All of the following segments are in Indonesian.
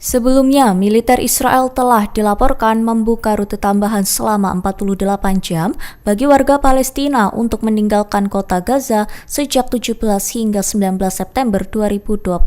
Sebelumnya, militer Israel telah dilaporkan membuka rute tambahan selama 48 jam bagi warga Palestina untuk meninggalkan kota Gaza sejak 17 hingga 19 September 2025.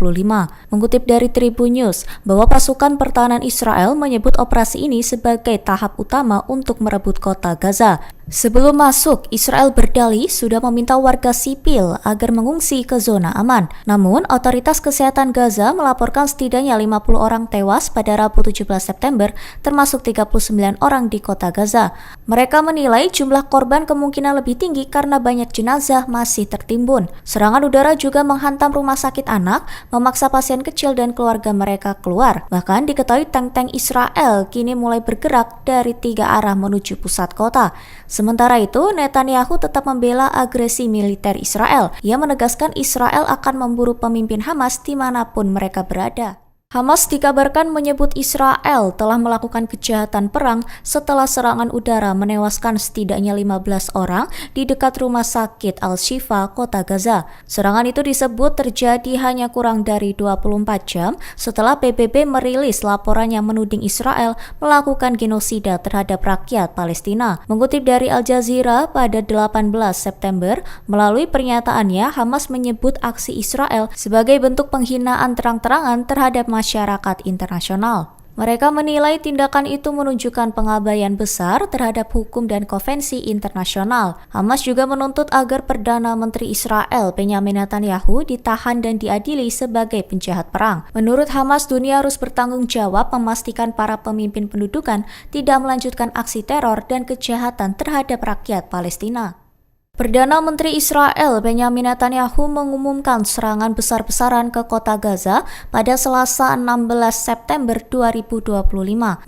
Mengutip dari Tribun News, bahwa pasukan pertahanan Israel menyebut operasi ini sebagai tahap utama untuk merebut kota Gaza. Sebelum masuk, Israel berdalih sudah meminta warga sipil agar mengungsi ke zona aman. Namun, otoritas kesehatan Gaza melaporkan setidaknya 50 orang tewas pada Rabu 17 September, termasuk 39 orang di kota Gaza. Mereka menilai jumlah korban kemungkinan lebih tinggi karena banyak jenazah masih tertimbun. Serangan udara juga menghantam rumah sakit anak, memaksa pasien kecil dan keluarga mereka keluar. Bahkan diketahui tank-tank Israel kini mulai bergerak dari 3 arah menuju pusat kota. Sementara itu, Netanyahu tetap membela agresi militer Israel. Ia menegaskan Israel akan memburu pemimpin Hamas dimanapun mereka berada. Hamas dikabarkan menyebut Israel telah melakukan kejahatan perang setelah serangan udara menewaskan setidaknya 15 orang di dekat rumah sakit Al-Shifa, kota Gaza. Serangan itu disebut terjadi hanya kurang dari 24 jam setelah PBB merilis laporannya menuding Israel melakukan genosida terhadap rakyat Palestina. Mengutip dari Al Jazeera pada 18 September, melalui pernyataannya Hamas menyebut aksi Israel sebagai bentuk penghinaan terang-terangan terhadap masyarakat internasional. Mereka menilai tindakan itu menunjukkan pengabaian besar terhadap hukum dan konvensi internasional. Hamas juga menuntut agar Perdana Menteri Israel Benyamin Netanyahu ditahan dan diadili sebagai penjahat perang. Menurut Hamas, dunia harus bertanggung jawab memastikan para pemimpin pendudukan tidak melanjutkan aksi teror dan kejahatan terhadap rakyat Palestina. Perdana Menteri Israel Benyamin Netanyahu mengumumkan serangan besar-besaran ke kota Gaza pada Selasa 16 September 2025.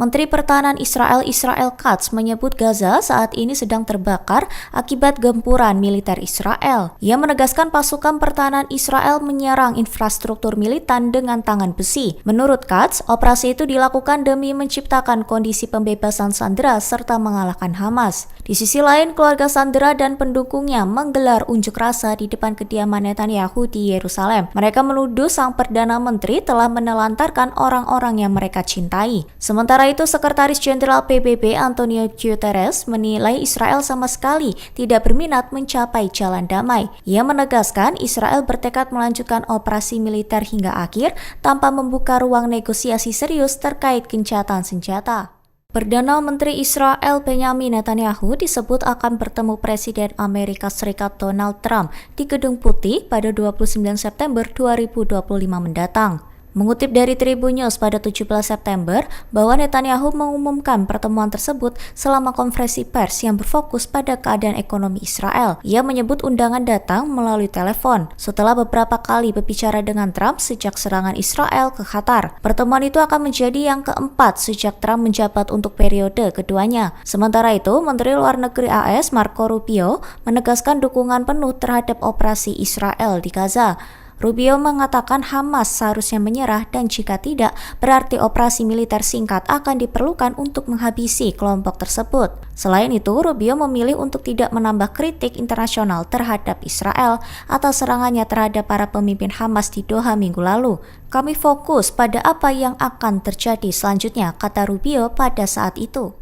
Menteri Pertahanan Israel Katz menyebut Gaza saat ini sedang terbakar akibat gempuran militer Israel. Ia menegaskan pasukan pertahanan Israel menyerang infrastruktur militan dengan tangan besi. Menurut Katz, operasi itu dilakukan demi menciptakan kondisi pembebasan sandera serta mengalahkan Hamas. Di sisi lain, keluarga sandera dan pendukungnya menggelar unjuk rasa di depan kediaman Netanyahu di Yerusalem. Mereka menuduh sang Perdana Menteri telah menelantarkan orang-orang yang mereka cintai. Sementara itu, Sekretaris Jenderal PBB Antonio Guterres menilai Israel sama sekali tidak berminat mencapai jalan damai. Ia menegaskan Israel bertekad melanjutkan operasi militer hingga akhir tanpa membuka ruang negosiasi serius terkait gencatan senjata. Perdana Menteri Israel Benyamin Netanyahu disebut akan bertemu Presiden Amerika Serikat Donald Trump di Gedung Putih pada 29 September 2025 mendatang. Mengutip dari Tribun News pada 17 September, bahwa Netanyahu mengumumkan pertemuan tersebut selama konferensi pers yang berfokus pada keadaan ekonomi Israel. Ia menyebut undangan datang melalui telepon setelah beberapa kali berbicara dengan Trump sejak serangan Israel ke Qatar. Pertemuan itu akan menjadi yang keempat sejak Trump menjabat untuk periode keduanya. Sementara itu, Menteri Luar Negeri AS Marco Rubio menegaskan dukungan penuh terhadap operasi Israel di Gaza. Rubio mengatakan Hamas seharusnya menyerah dan jika tidak, berarti operasi militer singkat akan diperlukan untuk menghabisi kelompok tersebut. Selain itu, Rubio memilih untuk tidak menambah kritik internasional terhadap Israel atas serangannya terhadap para pemimpin Hamas di Doha minggu lalu. Kami fokus pada apa yang akan terjadi selanjutnya, kata Rubio pada saat itu.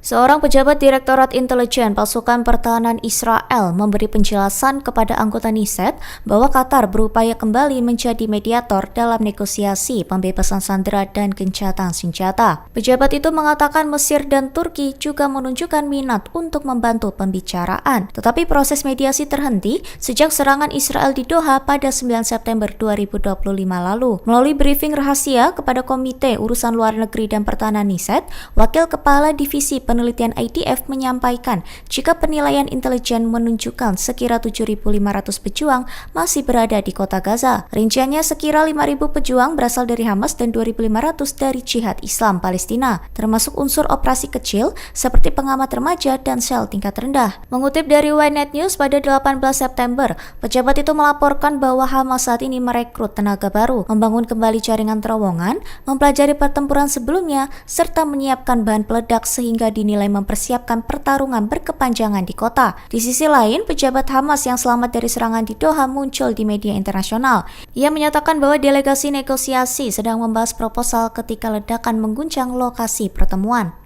Seorang pejabat Direktorat Intelijen Pasukan Pertahanan Israel memberi penjelasan kepada anggota Knesset bahwa Qatar berupaya kembali menjadi mediator dalam negosiasi pembebasan sandera dan gencatan senjata. Pejabat itu mengatakan Mesir dan Turki juga menunjukkan minat untuk membantu pembicaraan, tetapi proses mediasi terhenti sejak serangan Israel di Doha pada 9 September 2025 lalu. Melalui briefing rahasia kepada Komite Urusan Luar Negeri dan Pertahanan Knesset, Wakil Kepala Divisi Penelitian IDF menyampaikan jika penilaian intelijen menunjukkan sekira 7.500 pejuang masih berada di kota Gaza. Rinciannya sekira 5.000 pejuang berasal dari Hamas dan 2.500 dari Jihad Islam Palestina, termasuk unsur operasi kecil seperti pengamat remaja dan sel tingkat rendah. Mengutip dari Ynet News pada 18 September, pejabat itu melaporkan bahwa Hamas saat ini merekrut tenaga baru, membangun kembali jaringan terowongan, mempelajari pertempuran sebelumnya, serta menyiapkan bahan peledak sehingga di dinilai mempersiapkan pertarungan berkepanjangan di kota. Di sisi lain, pejabat Hamas yang selamat dari serangan di Doha muncul di media internasional. Ia menyatakan bahwa delegasi negosiasi sedang membahas proposal ketika ledakan mengguncang lokasi pertemuan.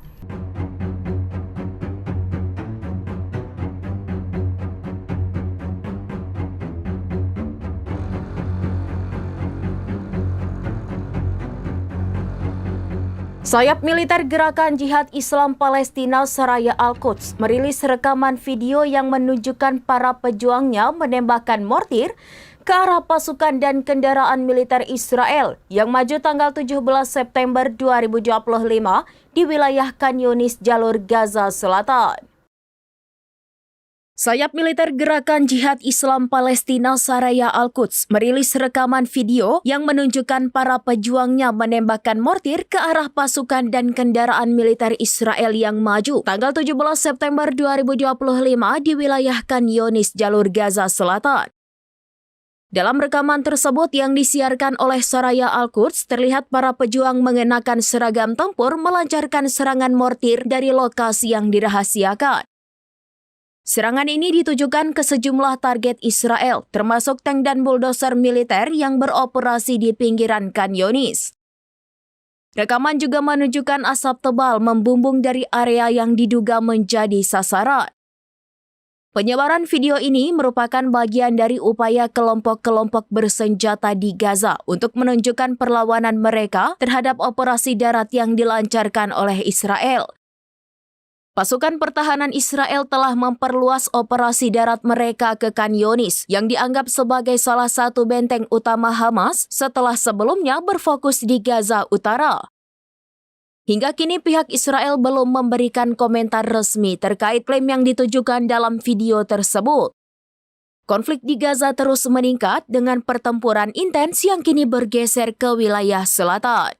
Sayap militer Gerakan Jihad Islam Palestina Saraya Al-Quds merilis rekaman video yang menunjukkan para pejuangnya menembakkan mortir ke arah pasukan dan kendaraan militer Israel yang maju tanggal 17 September 2025 di wilayah Khan Yunis, jalur Gaza Selatan. Sayap militer Gerakan Jihad Islam Palestina Saraya Al-Quds merilis rekaman video yang menunjukkan para pejuangnya menembakkan mortir ke arah pasukan dan kendaraan militer Israel yang maju tanggal 17 September 2025 di wilayah Khan Yunis, jalur Gaza Selatan. Dalam rekaman tersebut yang disiarkan oleh Saraya Al-Quds, terlihat para pejuang mengenakan seragam tempur melancarkan serangan mortir dari lokasi yang dirahasiakan. Serangan ini ditujukan ke sejumlah target Israel, termasuk tank dan bulldozer militer yang beroperasi di pinggiran Khan Yunis. Rekaman juga menunjukkan asap tebal membumbung dari area yang diduga menjadi sasaran. Penyebaran video ini merupakan bagian dari upaya kelompok-kelompok bersenjata di Gaza untuk menunjukkan perlawanan mereka terhadap operasi darat yang dilancarkan oleh Israel. Pasukan pertahanan Israel telah memperluas operasi darat mereka ke Khan Yunis yang dianggap sebagai salah satu benteng utama Hamas setelah sebelumnya berfokus di Gaza Utara. Hingga kini pihak Israel belum memberikan komentar resmi terkait klaim yang ditujukan dalam video tersebut. Konflik di Gaza terus meningkat dengan pertempuran intens yang kini bergeser ke wilayah selatan.